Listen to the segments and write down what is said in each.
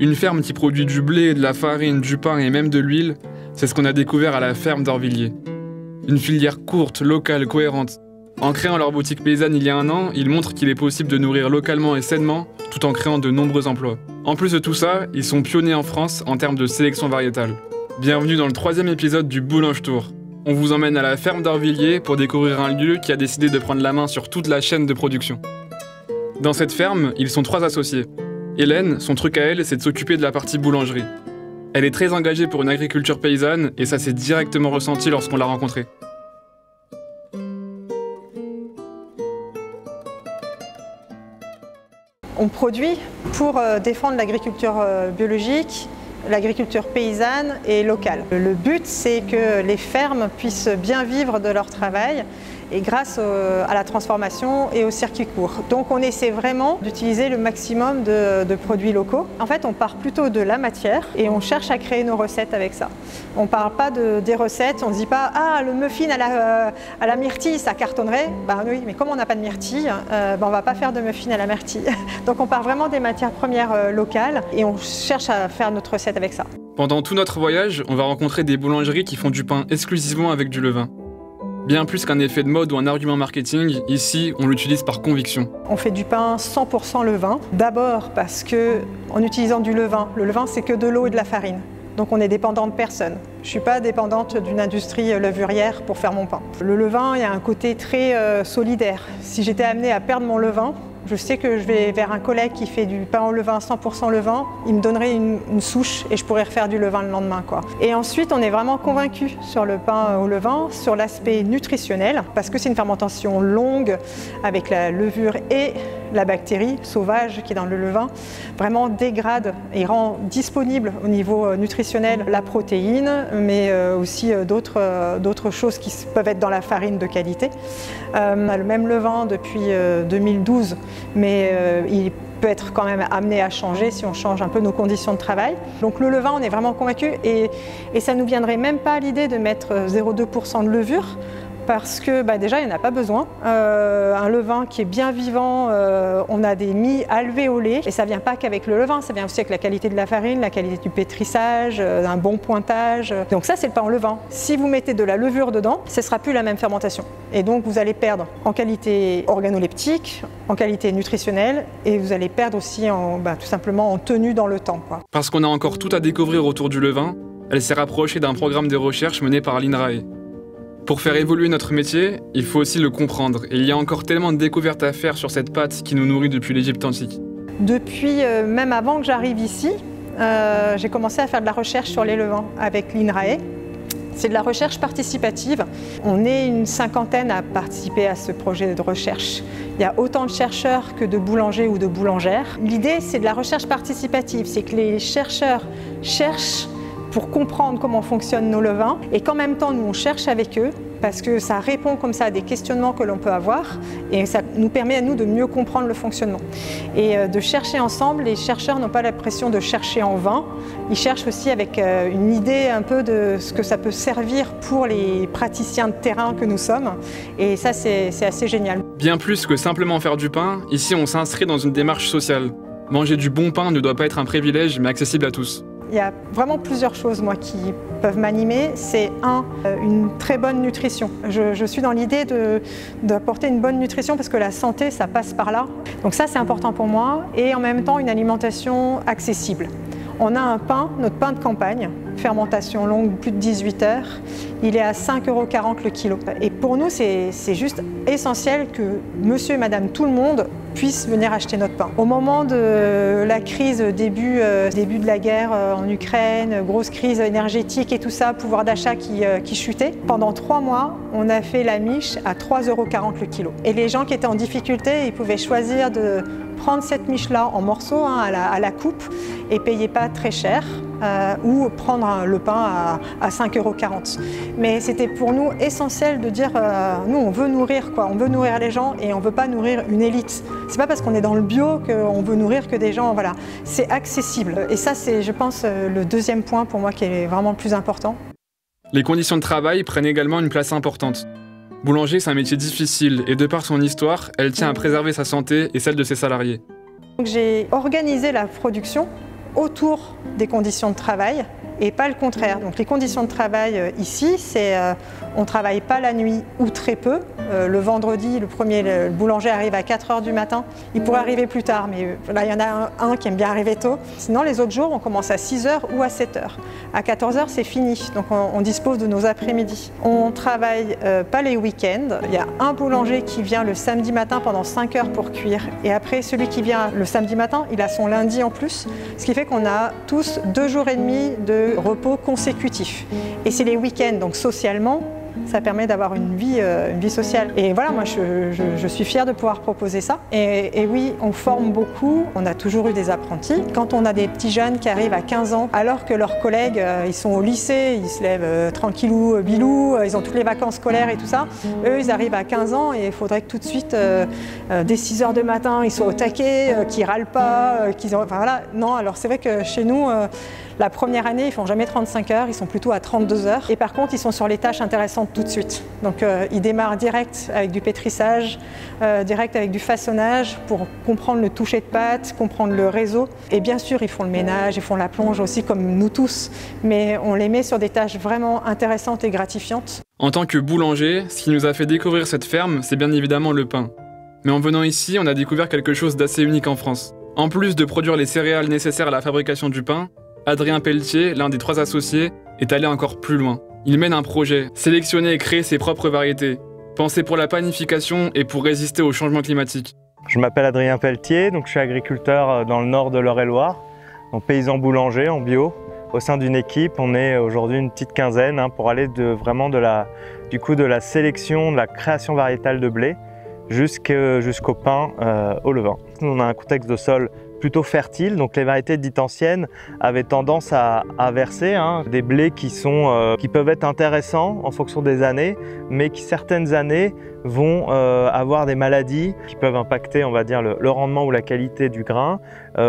Une ferme qui produit du blé, de la farine, du pain et même de l'huile, c'est ce qu'on a découvert à la ferme d'Orvilliers. Une filière courte, locale, cohérente. En créant leur boutique paysanne il y a 1 an, ils montrent qu'il est possible de nourrir localement et sainement, tout en créant de nombreux emplois. En plus de tout ça, ils sont pionniers en France en termes de sélection variétale. Bienvenue dans le 3e épisode du Boulange Tour. On vous emmène à la ferme d'Orvilliers pour découvrir un lieu qui a décidé de prendre la main sur toute la chaîne de production. Dans cette ferme, ils sont 3 associés. Hélène, son truc à elle, c'est de s'occuper de la partie boulangerie. Elle est très engagée pour une agriculture paysanne et ça s'est directement ressenti lorsqu'on l'a rencontrée. On produit pour défendre l'agriculture biologique, l'agriculture paysanne et locale. Le but, c'est que les fermes puissent bien vivre de leur travail et grâce à la transformation et au circuit court. Donc on essaie vraiment d'utiliser le maximum de produits locaux. En fait, on part plutôt de la matière et on cherche à créer nos recettes avec ça. On ne parle pas des recettes, on ne se dit pas « Ah, le muffin à la myrtille, ça cartonnerait ». Ben oui, mais comme on n'a pas de myrtille, on ne va pas faire de muffin à la myrtille. Donc on part vraiment des matières premières locales et on cherche à faire notre recette avec ça. Pendant tout notre voyage, on va rencontrer des boulangeries qui font du pain exclusivement avec du levain. Bien plus qu'un effet de mode ou un argument marketing, ici, on l'utilise par conviction. On fait du pain 100% levain. D'abord parce que, en utilisant du levain, le levain c'est que de l'eau et de la farine. Donc on est dépendant de personne. Je ne suis pas dépendante d'une industrie levurière pour faire mon pain. Le levain, il y a un côté très solidaire. Si j'étais amenée à perdre mon levain, je sais que je vais vers un collègue qui fait du pain au levain, 100% levain, il me donnerait une souche et je pourrais refaire du levain le lendemain, quoi. Et ensuite, on est vraiment convaincus sur le pain au levain, sur l'aspect nutritionnel, parce que c'est une fermentation longue avec la levure et la bactérie sauvage qui est dans le levain, vraiment dégrade et rend disponible au niveau nutritionnel la protéine, mais aussi d'autres choses qui peuvent être dans la farine de qualité. On a le même levain depuis 2012, mais il peut être quand même amené à changer si on change un peu nos conditions de travail. Donc le levain, on est vraiment convaincus et ça ne nous viendrait même pas à l'idée de mettre 0,2% de levure parce que déjà, il n'y en a pas besoin. Un levain qui est bien vivant, on a des mie alvéolés et ça ne vient pas qu'avec le levain, ça vient aussi avec la qualité de la farine, la qualité du pétrissage, un bon pointage. Donc ça, c'est le pain au levain. Si vous mettez de la levure dedans, ce ne sera plus la même fermentation. Et donc, vous allez perdre en qualité organoleptique, en qualité nutritionnelle et vous allez perdre aussi tout simplement en tenue dans le temps, quoi. Parce qu'on a encore tout à découvrir autour du levain, elle s'est rapprochée d'un programme de recherche mené par l'INRAE. Pour faire évoluer notre métier, il faut aussi le comprendre. Et il y a encore tellement de découvertes à faire sur cette pâte qui nous nourrit depuis l'Égypte antique. Depuis, même avant que j'arrive ici, j'ai commencé à faire de la recherche sur les levains avec l'INRAE. C'est de la recherche participative. On est une 50aine à participer à ce projet de recherche. Il y a autant de chercheurs que de boulangers ou de boulangères. L'idée, c'est de la recherche participative. C'est que les chercheurs cherchent pour comprendre comment fonctionnent nos levains et qu'en même temps, nous, on cherche avec eux parce que ça répond comme ça à des questionnements que l'on peut avoir et ça nous permet à nous de mieux comprendre le fonctionnement. Et de chercher ensemble, les chercheurs n'ont pas l'impression de chercher en vain, ils cherchent aussi avec une idée un peu de ce que ça peut servir pour les praticiens de terrain que nous sommes et ça, c'est assez génial. Bien plus que simplement faire du pain, ici on s'inscrit dans une démarche sociale. Manger du bon pain ne doit pas être un privilège mais accessible à tous. Il y a vraiment plusieurs choses moi, qui peuvent m'animer. C'est une très bonne nutrition. Je suis dans l'idée d'apporter une bonne nutrition parce que la santé, ça passe par là. Donc ça, c'est important pour moi. Et en même temps, une alimentation accessible. On a un pain, notre pain de campagne, fermentation longue, plus de 18 heures. Il est à 5,40 € le kilo. Et pour nous, c'est juste essentiel que monsieur et madame tout le monde puissent venir acheter notre pain. Au moment de la crise, début de la guerre en Ukraine, grosse crise énergétique et tout ça, pouvoir d'achat qui chutait, pendant 3 mois, on a fait la miche à 3,40 € le kilo. Et les gens qui étaient en difficulté, ils pouvaient choisir de prendre cette miche-là en morceaux à la coupe et payer pas très cher. Ou prendre le pain à 5,40 €. Mais c'était pour nous essentiel de dire, nous on veut nourrir quoi, on veut nourrir les gens et on ne veut pas nourrir une élite. C'est pas parce qu'on est dans le bio qu'on veut nourrir que des gens, voilà. C'est accessible. Et ça c'est, je pense, le deuxième point pour moi qui est vraiment le plus important. Les conditions de travail prennent également une place importante. Boulanger, c'est un métier difficile et de par son histoire, elle tient à préserver sa santé et celle de ses salariés. J'ai organisé la production autour des conditions de travail et pas le contraire. Donc les conditions de travail ici, c'est on ne travaille pas la nuit ou très peu. Le vendredi, le boulanger arrive à 4 h du matin. Il pourrait arriver plus tard, mais là il y en a un qui aime bien arriver tôt. Sinon les autres jours, on commence à 6 h ou à 7 h. À 14 h, c'est fini, donc on dispose de nos après-midi. On ne travaille pas les week-ends. Il y a un boulanger qui vient le samedi matin pendant 5 heures pour cuire. Et après, celui qui vient le samedi matin, il a son lundi en plus. Ce qui fait qu'on a tous 2 jours et demi de repos consécutifs. Et c'est les week-ends, donc socialement, ça permet d'avoir une vie sociale. Et voilà, moi je suis fière de pouvoir proposer ça. Et oui, on forme beaucoup, on a toujours eu des apprentis. Quand on a des petits jeunes qui arrivent à 15 ans, alors que leurs collègues, ils sont au lycée, ils se lèvent tranquillou, bilou, ils ont toutes les vacances scolaires et tout ça, eux ils arrivent à 15 ans et il faudrait que tout de suite, dès 6 h du matin, ils soient au taquet, qu'ils râlent pas, enfin voilà. Non, alors c'est vrai que chez nous, la première année, ils font jamais 35 heures, ils sont plutôt à 32 heures. Et par contre, ils sont sur les tâches intéressantes tout de suite. Donc ils démarrent direct avec du pétrissage, direct avec du façonnage pour comprendre le toucher de pâte, comprendre le réseau. Et bien sûr, ils font le ménage, ils font la plonge aussi comme nous tous. Mais on les met sur des tâches vraiment intéressantes et gratifiantes. En tant que boulanger, ce qui nous a fait découvrir cette ferme, c'est bien évidemment le pain. Mais en venant ici, on a découvert quelque chose d'assez unique en France. En plus de produire les céréales nécessaires à la fabrication du pain, Adrien Pelletier, l'un des 3 associés, est allé encore plus loin. Il mène un projet, sélectionner et créer ses propres variétés, pensées pour la panification et pour résister au changement climatique. Je m'appelle Adrien Pelletier, donc je suis agriculteur dans le nord de l'Eure-et-Loire, en paysan boulanger, en bio. Au sein d'une équipe, on est aujourd'hui une petite quinzaine pour aller vraiment de la sélection, de la création variétale de blé jusqu'au pain au levain. On a un contexte de sol plutôt fertile, donc les variétés dites anciennes avaient tendance à verser des blés qui peuvent être intéressants en fonction des années, mais qui certaines années vont avoir des maladies qui peuvent impacter, on va dire, le rendement ou la qualité du grain,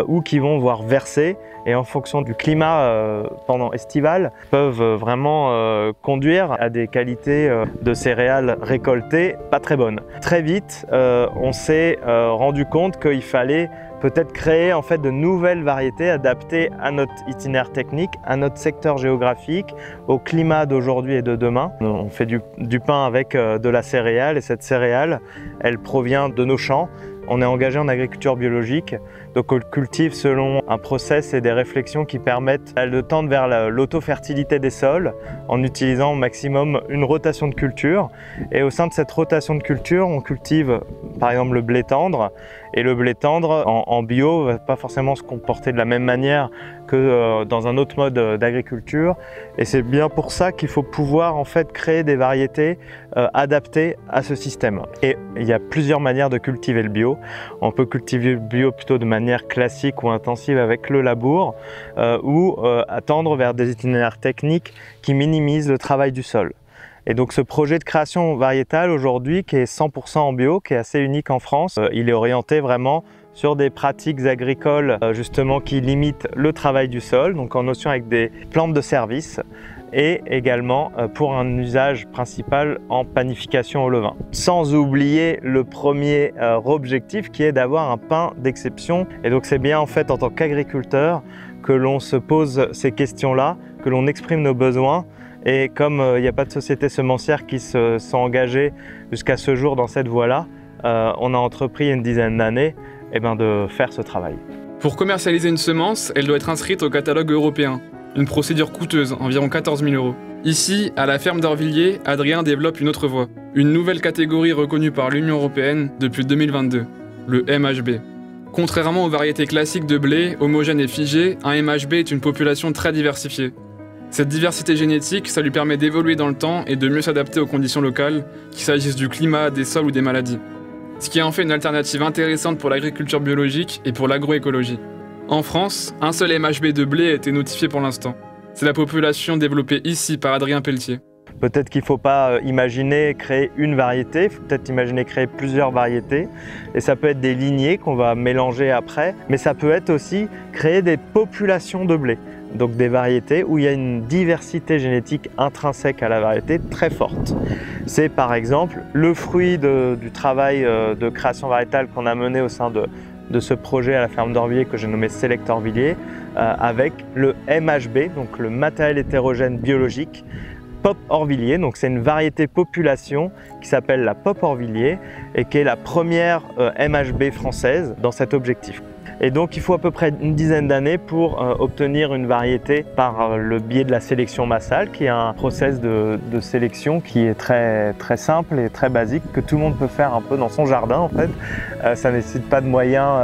ou qui vont voir verser, et en fonction du climat pendant estival, peuvent vraiment conduire à des qualités de céréales récoltées pas très bonnes. Très vite, on s'est rendu compte qu'il fallait peut-être créer en fait de nouvelles variétés adaptées à notre itinéraire technique, à notre secteur géographique, au climat d'aujourd'hui et de demain. On fait du pain avec de la céréale, et cette céréale, elle provient de nos champs. On est engagé en agriculture biologique, donc on cultive selon un process et des réflexions qui permettent de tendre vers l'auto-fertilité des sols en utilisant au maximum une rotation de culture. Et au sein de cette rotation de culture, on cultive par exemple le blé tendre. Et le blé tendre en bio ne va pas forcément se comporter de la même manière que dans un autre mode d'agriculture. Et c'est bien pour ça qu'il faut pouvoir en fait créer des variétés adaptées à ce système. Et il y a plusieurs manières de cultiver le bio. On peut cultiver le bio plutôt de manière classique ou intensive avec le labour, ou tendre vers des itinéraires techniques qui minimisent le travail du sol. Et donc ce projet de création variétale aujourd'hui, qui est 100% en bio, qui est assez unique en France, il est orienté vraiment sur des pratiques agricoles justement qui limitent le travail du sol, donc en notion avec des plantes de service, et également pour un usage principal en panification au levain. Sans oublier le premier objectif qui est d'avoir un pain d'exception. Et donc c'est bien en fait en tant qu'agriculteur que l'on se pose ces questions-là, que l'on exprime nos besoins. Et comme il n'y a pas de société semencière qui se sont engagées jusqu'à ce jour dans cette voie-là, on a entrepris il y a une dizaine d'années de faire ce travail. Pour commercialiser une semence, elle doit être inscrite au catalogue européen. Une procédure coûteuse, environ 14 000 €. Ici, à la ferme d'Orvilliers, Adrien développe une autre voie. Une nouvelle catégorie reconnue par l'Union européenne depuis 2022, le MHB. Contrairement aux variétés classiques de blé, homogènes et figées, un MHB est une population très diversifiée. Cette diversité génétique, ça lui permet d'évoluer dans le temps et de mieux s'adapter aux conditions locales, qu'il s'agisse du climat, des sols ou des maladies. Ce qui en fait une alternative intéressante pour l'agriculture biologique et pour l'agroécologie. En France, un seul MHB de blé a été notifié pour l'instant. C'est la population développée ici par Adrien Pelletier. Peut-être qu'il ne faut pas imaginer créer une variété, il faut peut-être imaginer créer plusieurs variétés. Et ça peut être des lignées qu'on va mélanger après, mais ça peut être aussi créer des populations de blé. Donc des variétés où il y a une diversité génétique intrinsèque à la variété très forte. C'est par exemple le fruit du travail de création variétale qu'on a mené au sein de ce projet à la ferme d'Orvilliers que j'ai nommé Select Orvilliers, avec le MHB, donc le matériel hétérogène biologique, Pop Orvilliers. Donc c'est une variété population qui s'appelle la Pop Orvilliers et qui est la première MHB française dans cet objectif. Et donc il faut à peu près une dizaine d'années pour obtenir une variété par le biais de la sélection massale, qui est un process de sélection qui est très simple et très basique, que tout le monde peut faire un peu dans son jardin en fait. Ça ne nécessite pas de moyens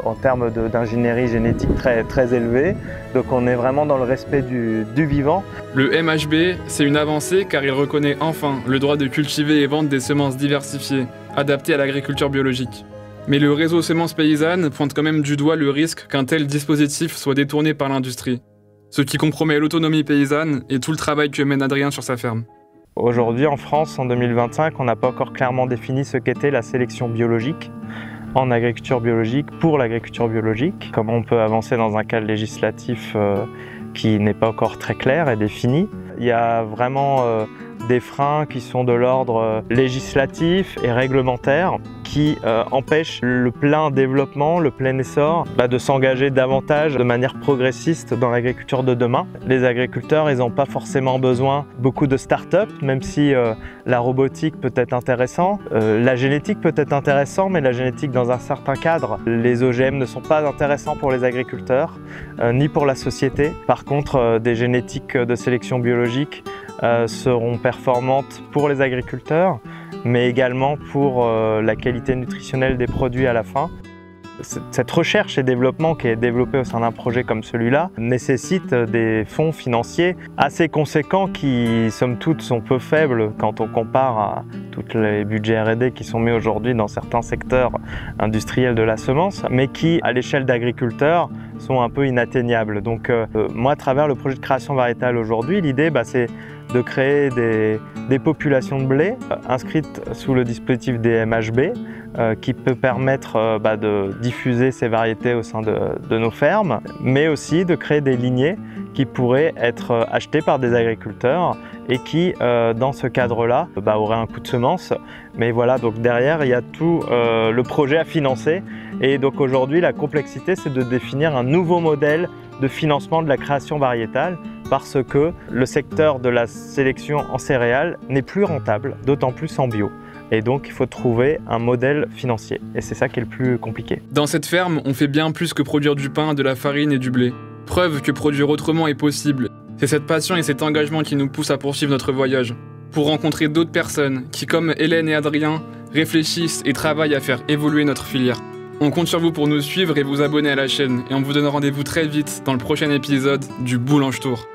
en termes d'ingénierie génétique très élevés. Donc on est vraiment dans le respect du vivant. Le MHB, c'est une avancée car il reconnaît enfin le droit de cultiver et vendre des semences diversifiées, adaptées à l'agriculture biologique. Mais le réseau Semences Paysannes pointe quand même du doigt le risque qu'un tel dispositif soit détourné par l'industrie, ce qui compromet l'autonomie paysanne et tout le travail que mène Adrien sur sa ferme. Aujourd'hui en France, en 2025, on n'a pas encore clairement défini ce qu'était la sélection biologique en agriculture biologique pour l'agriculture biologique. Comment on peut avancer dans un cadre législatif qui n'est pas encore très clair et défini. Il y a vraiment des freins qui sont de l'ordre législatif et réglementaire qui empêchent le plein développement, le plein essor de s'engager davantage de manière progressiste dans l'agriculture de demain. Les agriculteurs, ils n'ont pas forcément besoin beaucoup de start-up, même si la robotique peut être intéressant, la génétique peut être intéressant, mais la génétique dans un certain cadre. Les OGM ne sont pas intéressants pour les agriculteurs, ni pour la société. Par contre, des génétiques de sélection biologique seront performantes pour les agriculteurs, mais également pour la qualité nutritionnelle des produits à la fin. Cette recherche et développement qui est développée au sein d'un projet comme celui-là nécessite des fonds financiers assez conséquents qui, somme toute, sont peu faibles quand on compare à tous les budgets R&D qui sont mis aujourd'hui dans certains secteurs industriels de la semence, mais qui, à l'échelle d'agriculteurs, sont un peu inatteignables. Donc moi, à travers le projet de création variétale aujourd'hui, l'idée, c'est de créer des populations de blé inscrites sous le dispositif des MHB qui peut permettre de diffuser ces variétés au sein de nos fermes, mais aussi de créer des lignées qui pourraient être achetées par des agriculteurs et qui, dans ce cadre-là, auraient un coût de semence. Mais voilà, donc derrière, il y a tout le projet à financer. Et donc aujourd'hui, la complexité, c'est de définir un nouveau modèle de financement de la création variétale, parce que le secteur de la sélection en céréales n'est plus rentable, d'autant plus en bio. Et donc il faut trouver un modèle financier, et c'est ça qui est le plus compliqué. Dans cette ferme, on fait bien plus que produire du pain, de la farine et du blé. Preuve que produire autrement est possible. C'est cette passion et cet engagement qui nous poussent à poursuivre notre voyage, pour rencontrer d'autres personnes qui, comme Hélène et Adrien, réfléchissent et travaillent à faire évoluer notre filière. On compte sur vous pour nous suivre et vous abonner à la chaîne, et on vous donne rendez-vous très vite dans le prochain épisode du Boulange Tour.